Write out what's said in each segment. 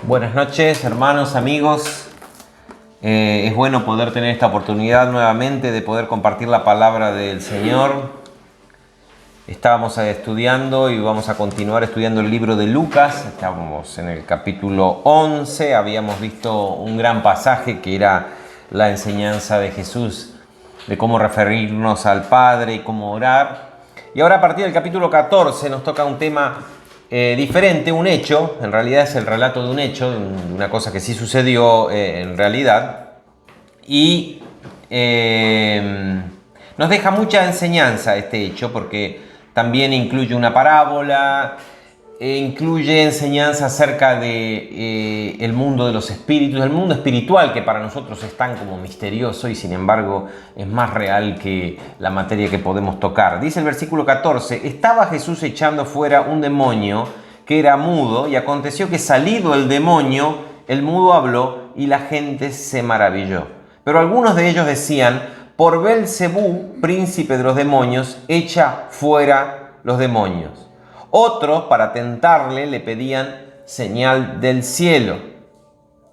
Buenas noches, hermanos, amigos. Es bueno poder tener esta oportunidad nuevamente de poder compartir la palabra del Señor. Estábamos estudiando y vamos a continuar estudiando el libro de Lucas. Estábamos en el capítulo 11. Habíamos visto un gran pasaje que era la enseñanza de Jesús de cómo referirnos al Padre y cómo orar. Y ahora a partir del capítulo 14 nos toca un tema diferente, un hecho. En realidad es el relato de un hecho, de una cosa que sí sucedió en realidad. Y nos deja mucha enseñanza este hecho porque también incluye una parábola, incluye enseñanza acerca de el mundo de los espíritus, el mundo espiritual, que para nosotros es tan como misterioso y sin embargo es más real que la materia que podemos tocar. Dice el versículo 14: estaba Jesús echando fuera un demonio que era mudo, y aconteció que salido el demonio, el mudo habló y la gente se maravilló. Pero algunos de ellos decían: por Belcebú, príncipe de los demonios, echa fuera los demonios. Otros, para tentarle, le pedían señal del cielo.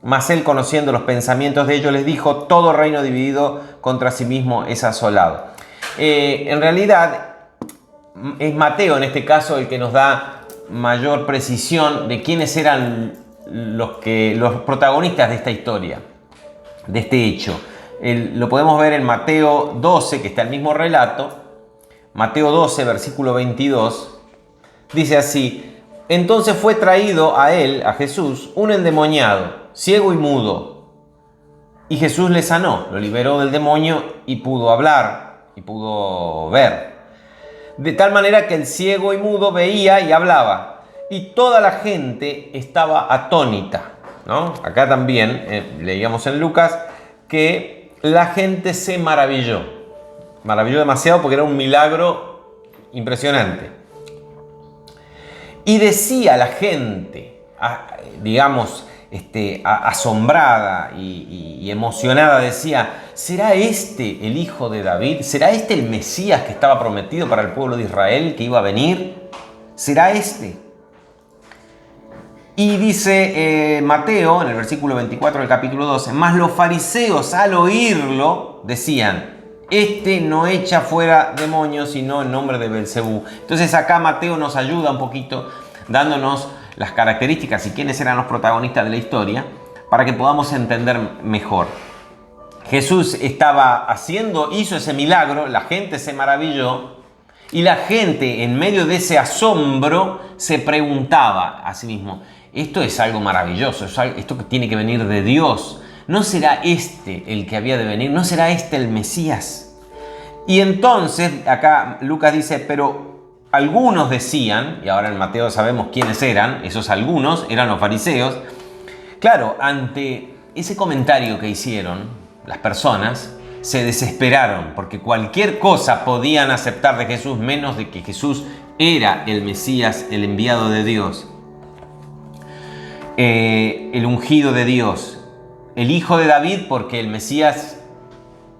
Mas él, conociendo los pensamientos de ellos, les dijo: todo reino dividido contra sí mismo es asolado. En realidad, es Mateo en este caso el que nos da mayor precisión de quiénes eran los protagonistas de esta historia, de este hecho. Lo podemos ver en Mateo 12, que está el mismo relato. Mateo 12, versículo 22. Dice así: entonces fue traído a él, a Jesús, un endemoniado, ciego y mudo. Y Jesús le sanó, lo liberó del demonio y pudo hablar y pudo ver. De tal manera que el ciego y mudo veía y hablaba. Y toda la gente estaba atónita, ¿no? Acá también leíamos en Lucas que la gente se maravilló. Maravilló demasiado porque era un milagro impresionante. Y decía la gente, digamos, asombrada y emocionada, decía: ¿será este el hijo de David? ¿Será este el Mesías que estaba prometido para el pueblo de Israel, que iba a venir? ¿Será este? Y dice Mateo, en el versículo 24 del capítulo 12, mas los fariseos al oírlo decían: este no echa fuera demonios sino en nombre de Belcebú. Entonces acá Mateo nos ayuda un poquito dándonos las características y quiénes eran los protagonistas de la historia para que podamos entender mejor. Jesús hizo ese milagro, la gente se maravilló y la gente, en medio de ese asombro, se preguntaba a sí mismo: esto es algo maravilloso, esto que tiene que venir de Dios. ¿No será este el que había de venir? ¿No será este el Mesías? Y entonces, acá Lucas dice: pero algunos decían, y ahora en Mateo sabemos quiénes eran, esos algunos eran los fariseos. Claro, ante ese comentario que hicieron las personas, se desesperaron, porque cualquier cosa podían aceptar de Jesús, menos de que Jesús era el Mesías, el enviado de Dios, el ungido de Dios, el hijo de David, porque el Mesías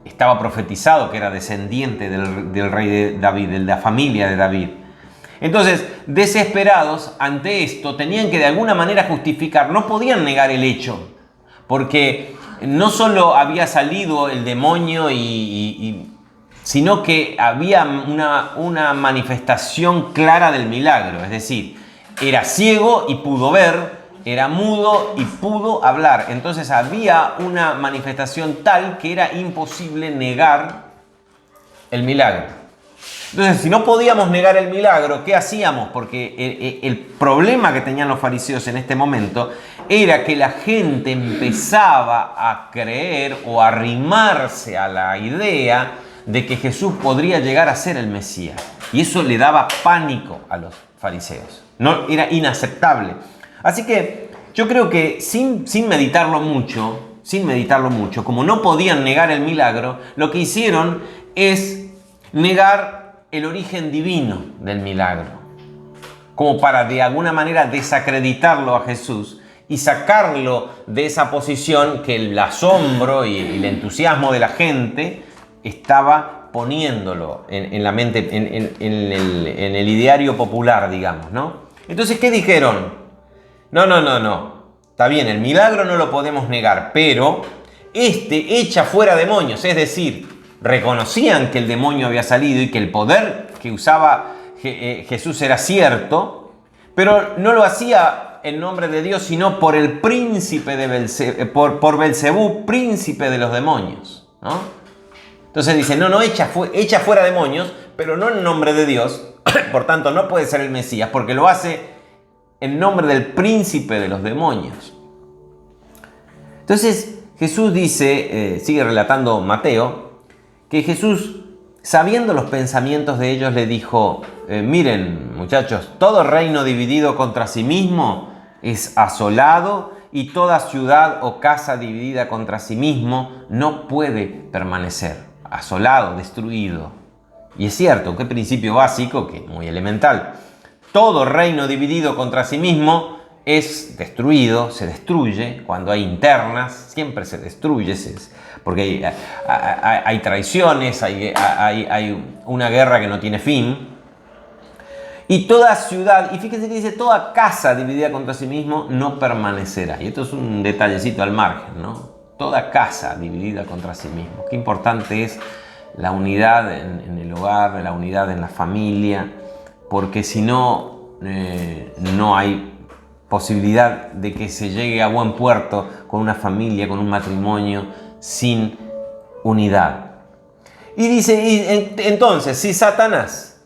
estaba profetizado que era descendiente del rey de David, de la familia de David. Entonces, desesperados ante esto, tenían que de alguna manera justificar, no podían negar el hecho, porque no solo había salido el demonio, sino que había una manifestación clara del milagro. Es decir, era ciego y pudo ver, era mudo y pudo hablar. Entonces había una manifestación tal que era imposible negar el milagro. Entonces, si no podíamos negar el milagro, ¿qué hacíamos? Porque el problema que tenían los fariseos en este momento era que la gente empezaba a creer o a arrimarse a la idea de que Jesús podría llegar a ser el Mesías. Y eso le daba pánico a los fariseos. No, era inaceptable. Así que yo creo que sin meditarlo mucho, como no podían negar el milagro, lo que hicieron es negar el origen divino del milagro, como para de alguna manera desacreditarlo a Jesús y sacarlo de esa posición que el asombro y el entusiasmo de la gente estaba poniéndolo en la mente, en el ideario popular, digamos, ¿no? Entonces, ¿qué dijeron? No. está bien, el milagro no lo podemos negar, pero este echa fuera demonios, es decir, reconocían que el demonio había salido y que el poder que usaba Jesús era cierto, pero no lo hacía en nombre de Dios, sino por el príncipe de por Belcebú, príncipe de los demonios, ¿no? Entonces dice, echa fuera demonios, pero no en nombre de Dios, por tanto no puede ser el Mesías, porque lo hace en nombre del príncipe de los demonios. Entonces Jesús dice, sigue relatando Mateo, que Jesús, sabiendo los pensamientos de ellos, le dijo, miren muchachos, todo reino dividido contra sí mismo es asolado, y toda ciudad o casa dividida contra sí mismo no puede permanecer. Asolado, destruido. Y es cierto, qué principio básico, que es muy elemental. Todo reino dividido contra sí mismo es destruido, se destruye. Cuando hay internas, siempre se destruye, porque hay traiciones, hay una guerra que no tiene fin. Y toda ciudad, y fíjense que dice, toda casa dividida contra sí mismo no permanecerá. Y esto es un detallecito al margen, ¿no? Toda casa dividida contra sí mismo. Qué importante es la unidad en el hogar, la unidad en la familia, porque si no, no hay posibilidad de que se llegue a buen puerto con una familia, con un matrimonio sin unidad. Y dice, entonces, si Satanás,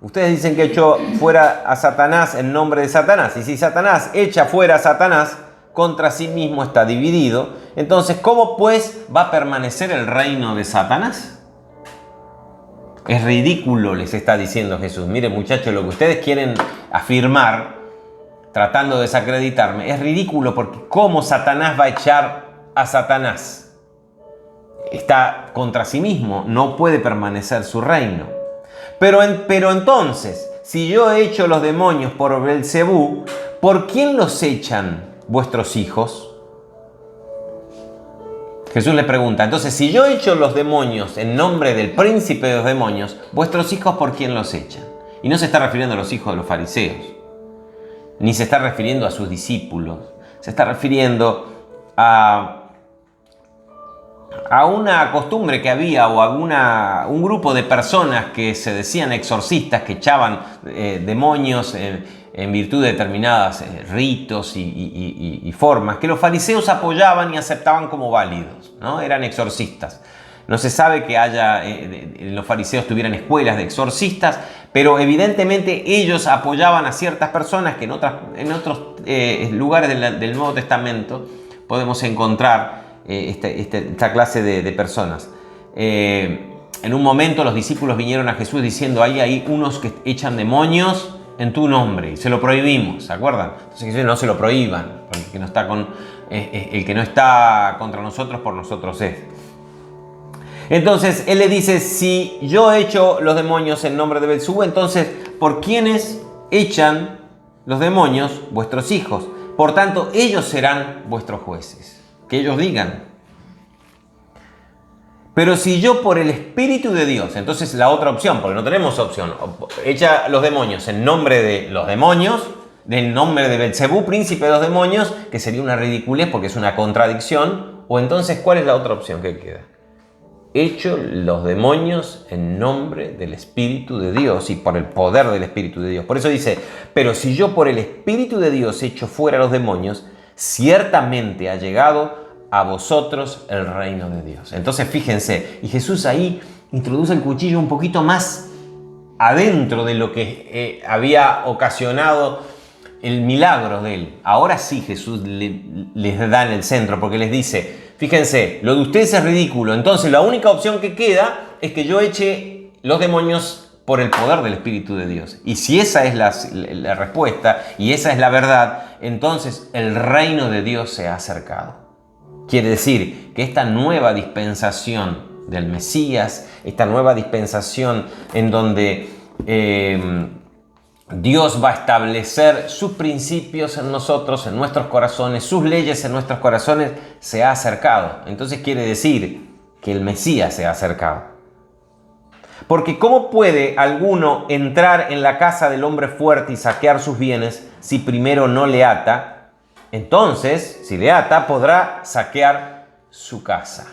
ustedes dicen que echó fuera a Satanás en nombre de Satanás, y si Satanás echa fuera a Satanás, contra sí mismo está dividido, entonces, ¿cómo pues va a permanecer el reino de Satanás? Es ridículo, les está diciendo Jesús. Miren muchachos, lo que ustedes quieren afirmar, tratando de desacreditarme, es ridículo, porque ¿cómo Satanás va a echar a Satanás? Está contra sí mismo, no puede permanecer su reino. Pero entonces, si yo echo los demonios por Belcebú, ¿por quién los echan vuestros hijos? Jesús le pregunta, entonces, si yo echo los demonios en nombre del príncipe de los demonios, ¿vuestros hijos por quién los echan? Y no se está refiriendo a los hijos de los fariseos, ni se está refiriendo a sus discípulos, se está refiriendo a una costumbre que había, o a un grupo de personas que se decían exorcistas, que echaban demonios en virtud de determinados ritos y formas, que los fariseos apoyaban y aceptaban como válidos, ¿no? Eran exorcistas. No se sabe que los fariseos tuvieran escuelas de exorcistas, pero evidentemente ellos apoyaban a ciertas personas que en otros lugares del Nuevo Testamento podemos encontrar esta clase de personas. En un momento los discípulos vinieron a Jesús diciendo, hay unos que echan demonios en tu nombre, y se lo prohibimos, ¿se acuerdan? Entonces Jesús, no se lo prohíban, porque el que no está contra nosotros, por nosotros es. Entonces él le dice, si yo echo los demonios en nombre de Belcebú, entonces ¿por quiénes echan los demonios? Vuestros hijos. Por tanto, ellos serán vuestros jueces. Que ellos digan. Pero si yo por el Espíritu de Dios, entonces la otra opción, porque no tenemos opción, echa los demonios en nombre de los demonios, del nombre de Belcebú, príncipe de los demonios, que sería una ridiculez porque es una contradicción, o entonces, ¿cuál es la otra opción que queda? Echo los demonios en nombre del Espíritu de Dios y por el poder del Espíritu de Dios. Por eso dice, pero si yo por el Espíritu de Dios echo fuera los demonios, ciertamente ha llegado a vosotros el reino de Dios. Entonces fíjense, y Jesús ahí introduce el cuchillo un poquito más adentro de lo que había ocasionado el milagro de él. Ahora sí Jesús les da en el centro, porque les dice, fíjense, lo de ustedes es ridículo, entonces la única opción que queda es que yo eche los demonios por el poder del Espíritu de Dios. Y si esa es la respuesta, y esa es la verdad, entonces el reino de Dios se ha acercado. Quiere decir que esta nueva dispensación del Mesías, esta nueva dispensación en donde Dios va a establecer sus principios en nosotros, en nuestros corazones, sus leyes en nuestros corazones, se ha acercado. Entonces quiere decir que el Mesías se ha acercado. Porque ¿cómo puede alguno entrar en la casa del hombre fuerte y saquear sus bienes si primero no le ata entonces, si le ata, podrá saquear su casa.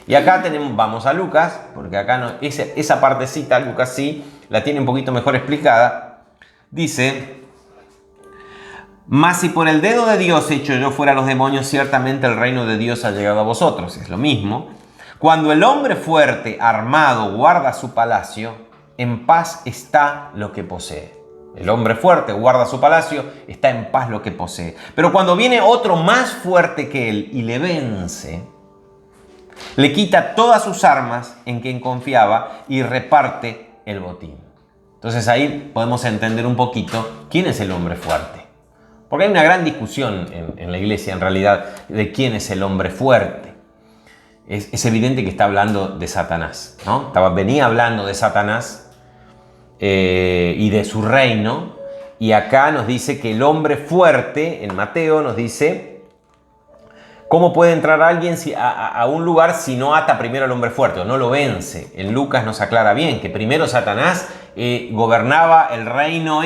Y acá vamos a Lucas, porque acá esa partecita, Lucas sí, la tiene un poquito mejor explicada. Dice: mas si por el dedo de Dios hecho yo fuera a los demonios, ciertamente el reino de Dios ha llegado a vosotros. Es lo mismo. Cuando el hombre fuerte, armado, guarda su palacio, en paz está lo que posee. El hombre fuerte guarda su palacio, está en paz lo que posee. Pero cuando viene otro más fuerte que él y le vence, le quita todas sus armas en quien confiaba y reparte el botín. Entonces ahí podemos entender un poquito quién es el hombre fuerte. Porque hay una gran discusión en la iglesia, en realidad, de quién es el hombre fuerte. Es evidente que está hablando de Satanás, ¿no? Venía hablando de Satanás y de su reino. Y acá nos dice que el hombre fuerte, en Mateo nos dice, ¿cómo puede entrar alguien a un lugar si no ata primero al hombre fuerte o no lo vence? En Lucas nos aclara bien que primero Satanás gobernaba el reino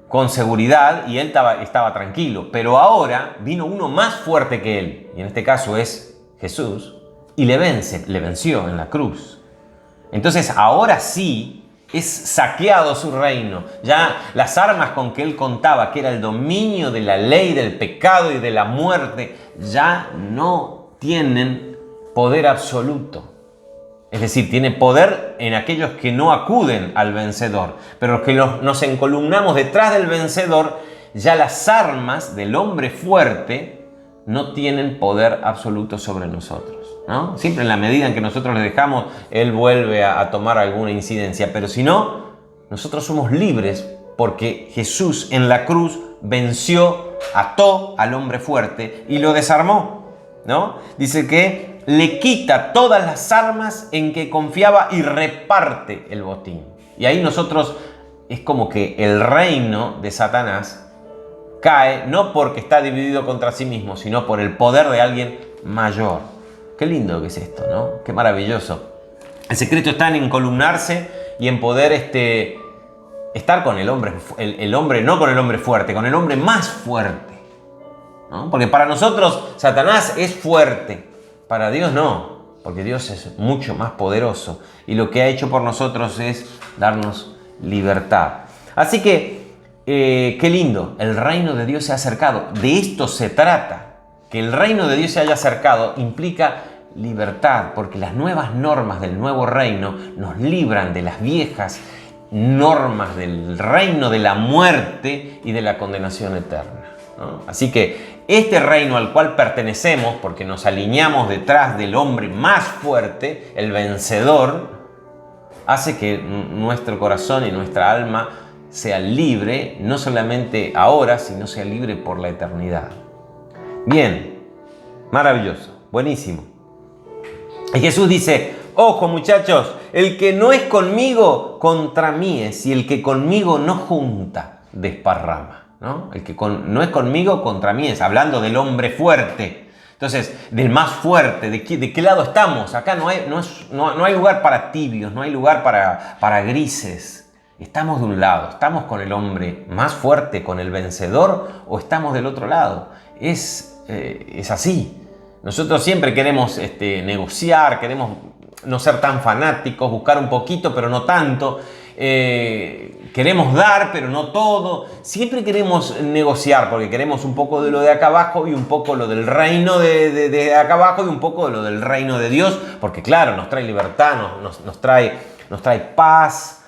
con seguridad y él estaba tranquilo. Pero ahora vino uno más fuerte que él, y en este caso es Jesús, y le venció en la cruz. Entonces ahora sí es saqueado su reino. Ya las armas con que él contaba, que era el dominio de la ley, del pecado y de la muerte, ya no tienen poder absoluto. Es decir, tiene poder en aquellos que no acuden al vencedor. Pero los que nos encolumnamos detrás del vencedor, ya las armas del hombre fuerte no tienen poder absoluto sobre nosotros, ¿no? Siempre en la medida en que nosotros le dejamos, él vuelve a tomar alguna incidencia. Pero si no, nosotros somos libres porque Jesús en la cruz venció, ató al hombre fuerte y lo desarmó, ¿no? Dice que le quita todas las armas en que confiaba y reparte el botín. Y ahí nosotros es como que el reino de Satanás cae, no porque está dividido contra sí mismo, sino por el poder de alguien mayor. Qué lindo que es esto, ¿no? Qué maravilloso. El secreto está en encolumnarse y en poder estar con el hombre, no con el hombre fuerte, con el hombre más fuerte, ¿no? Porque para nosotros Satanás es fuerte. Para Dios no, porque Dios es mucho más poderoso y lo que ha hecho por nosotros es darnos libertad. Así que, qué lindo, el reino de Dios se ha acercado. De esto se trata, que el reino de Dios se haya acercado implica libertad, porque las nuevas normas del nuevo reino nos libran de las viejas normas del reino de la muerte y de la condenación eterna, ¿no? Así que este reino al cual pertenecemos, porque nos alineamos detrás del hombre más fuerte, el vencedor, hace que nuestro corazón y nuestra alma sea libre, no solamente ahora, sino sea libre por la eternidad. Bien, maravilloso, buenísimo. Y Jesús dice: ojo muchachos, el que no es conmigo, contra mí es, y el que conmigo no junta, desparrama, ¿no? El que no es conmigo, contra mí es, hablando del hombre fuerte. Entonces, del más fuerte, ¿de qué lado estamos? Acá no hay lugar para tibios, no hay lugar para grises. ¿Estamos de un lado? ¿Estamos con el hombre más fuerte, con el vencedor? ¿O estamos del otro lado? Es así. Nosotros siempre queremos negociar, queremos no ser tan fanáticos, buscar un poquito, pero no tanto. Queremos dar, pero no todo. Siempre queremos negociar, porque queremos un poco de lo de acá abajo y un poco lo del reino de acá abajo y un poco de lo del reino de Dios, porque claro, nos trae libertad, nos trae paz,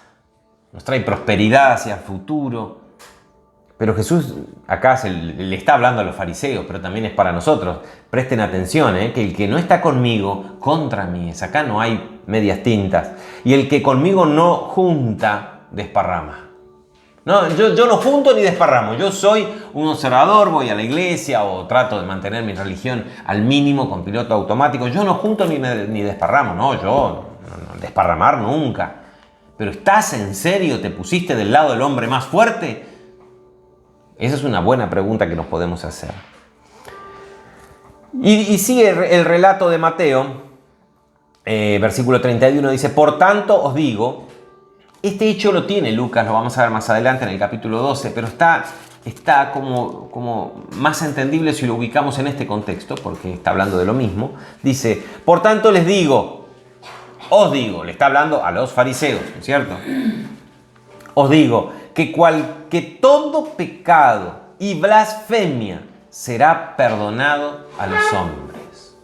nos trae prosperidad hacia el futuro. Pero Jesús acá le está hablando a los fariseos, pero también es para nosotros. Presten atención, que el que no está conmigo, contra mí es. Acá no hay medias tintas. Y el que conmigo no junta, desparrama. No, yo no junto ni desparramo. Yo soy un observador, voy a la iglesia o trato de mantener mi religión al mínimo con piloto automático. Yo no junto ni desparramo. No, desparramar nunca. Pero ¿estás en serio? ¿Te pusiste del lado del hombre más fuerte? Esa es una buena pregunta que nos podemos hacer. Y sigue el relato de Mateo, versículo 31, dice: por tanto os digo, este hecho lo tiene Lucas, lo vamos a ver más adelante en el capítulo 12, pero está está como más entendible si lo ubicamos en este contexto, porque está hablando de lo mismo. Dice, por tanto les digo, os digo, le está hablando a los fariseos, ¿no es cierto? Os digo que todo pecado y blasfemia será perdonado a los hombres.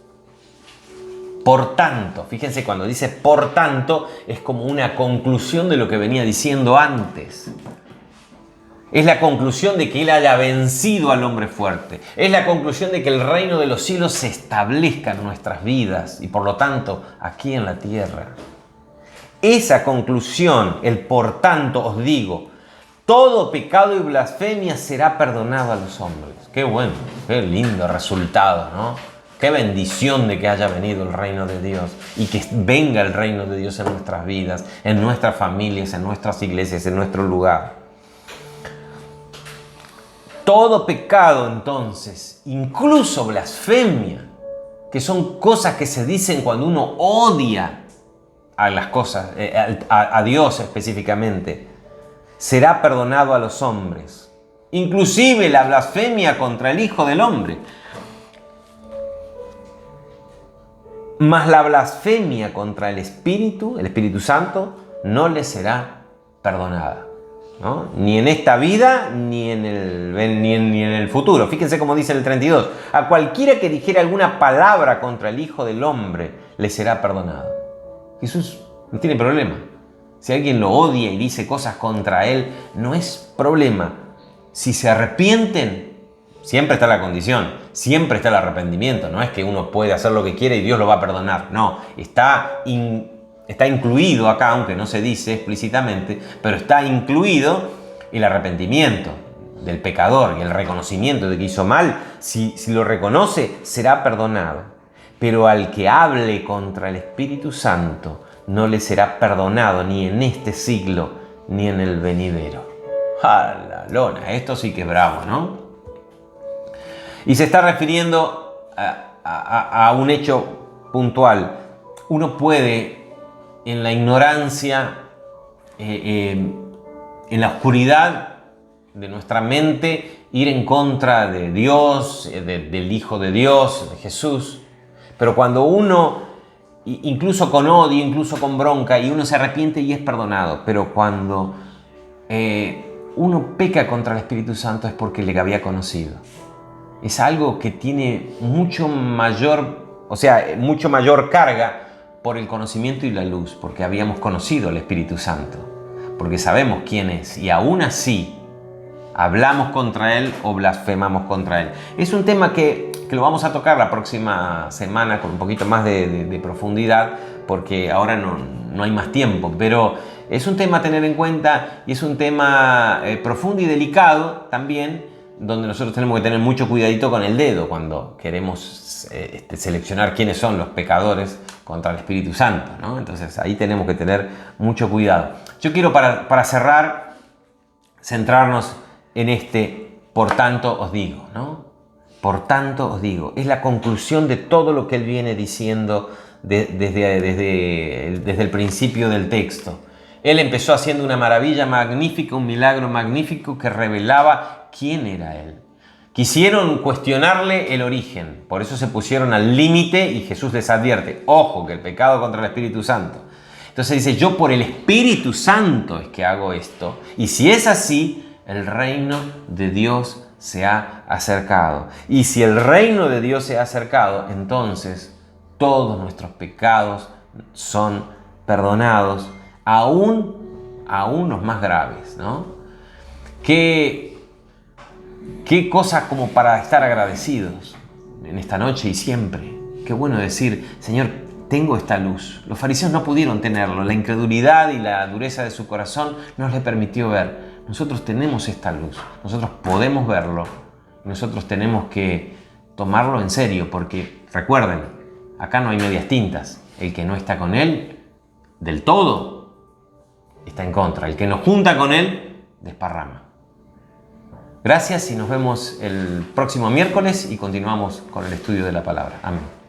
Por tanto, fíjense cuando dice por tanto, es como una conclusión de lo que venía diciendo antes. Es la conclusión de que Él haya vencido al hombre fuerte. Es la conclusión de que el reino de los cielos se establezca en nuestras vidas y por lo tanto aquí en la tierra. Esa conclusión, el por tanto os digo, todo pecado y blasfemia será perdonado a los hombres. Qué bueno, qué lindo resultado, ¿no? Qué bendición de que haya venido el reino de Dios y que venga el reino de Dios en nuestras vidas, en nuestras familias, en nuestras iglesias, en nuestro lugar. Todo pecado entonces, incluso blasfemia, que son cosas que se dicen cuando uno odia a las cosas, a Dios específicamente, será perdonado a los hombres. Inclusive la blasfemia contra el Hijo del Hombre. Mas la blasfemia contra el Espíritu Santo, no le será perdonada, ¿no? Ni en esta vida, ni en el futuro. Fíjense cómo dice el 32. A cualquiera que dijera alguna palabra contra el Hijo del Hombre, le será perdonado. Jesús no tiene problema. Si alguien lo odia y dice cosas contra él, no es problema. Si se arrepienten, siempre está la condición, siempre está el arrepentimiento. No es que uno puede hacer lo que quiere y Dios lo va a perdonar. No, está incluido acá, aunque no se dice explícitamente, pero está incluido el arrepentimiento del pecador y el reconocimiento de que hizo mal. Si lo reconoce, será perdonado. Pero al que hable contra el Espíritu Santo, no le será perdonado ni en este siglo, ni en el venidero. ¡A la lona! Esto sí que es bravo, ¿no? Y se está refiriendo a un hecho puntual. Uno puede, en la ignorancia, en la oscuridad de nuestra mente, ir en contra de Dios, del Hijo de Dios, de Jesús. Pero cuando uno, incluso con odio, incluso con bronca, y uno se arrepiente y es perdonado, pero cuando uno peca contra el Espíritu Santo es porque le había conocido. Es algo que tiene mucho mayor carga por el conocimiento y la luz, porque habíamos conocido al Espíritu Santo, porque sabemos quién es, y aún así hablamos contra Él o blasfemamos contra Él. Es un tema que lo vamos a tocar la próxima semana con un poquito más de profundidad, porque ahora no hay más tiempo, pero es un tema a tener en cuenta y es un tema profundo y delicado también, donde nosotros tenemos que tener mucho cuidadito con el dedo cuando queremos seleccionar quiénes son los pecadores contra el Espíritu Santo, ¿no? Entonces ahí tenemos que tener mucho cuidado. Yo quiero para cerrar, centrarnos en por tanto os digo, ¿no? Por tanto os digo, es la conclusión de todo lo que él viene diciendo desde el principio del texto. Él empezó haciendo una maravilla magnífica, un milagro magnífico que revelaba quién era él. Quisieron cuestionarle el origen, por eso se pusieron al límite y Jesús les advierte, ojo, que el pecado contra el Espíritu Santo. Entonces dice, yo por el Espíritu Santo es que hago esto, y si es así, el reino de Dios se ha acercado. Y si el reino de Dios se ha acercado, entonces todos nuestros pecados son perdonados, aún los más graves, ¿no? Qué cosa como para estar agradecidos en esta noche y siempre. Qué bueno decir, Señor, tengo esta luz. Los fariseos no pudieron tenerlo. La incredulidad y la dureza de su corazón no les permitió ver. Nosotros tenemos esta luz. Nosotros podemos verlo. Nosotros tenemos que tomarlo en serio porque, recuerden, acá no hay medias tintas. El que no está con Él del todo está en contra. El que nos junta con Él desparrama. Gracias y nos vemos el próximo miércoles y continuamos con el estudio de la palabra. Amén.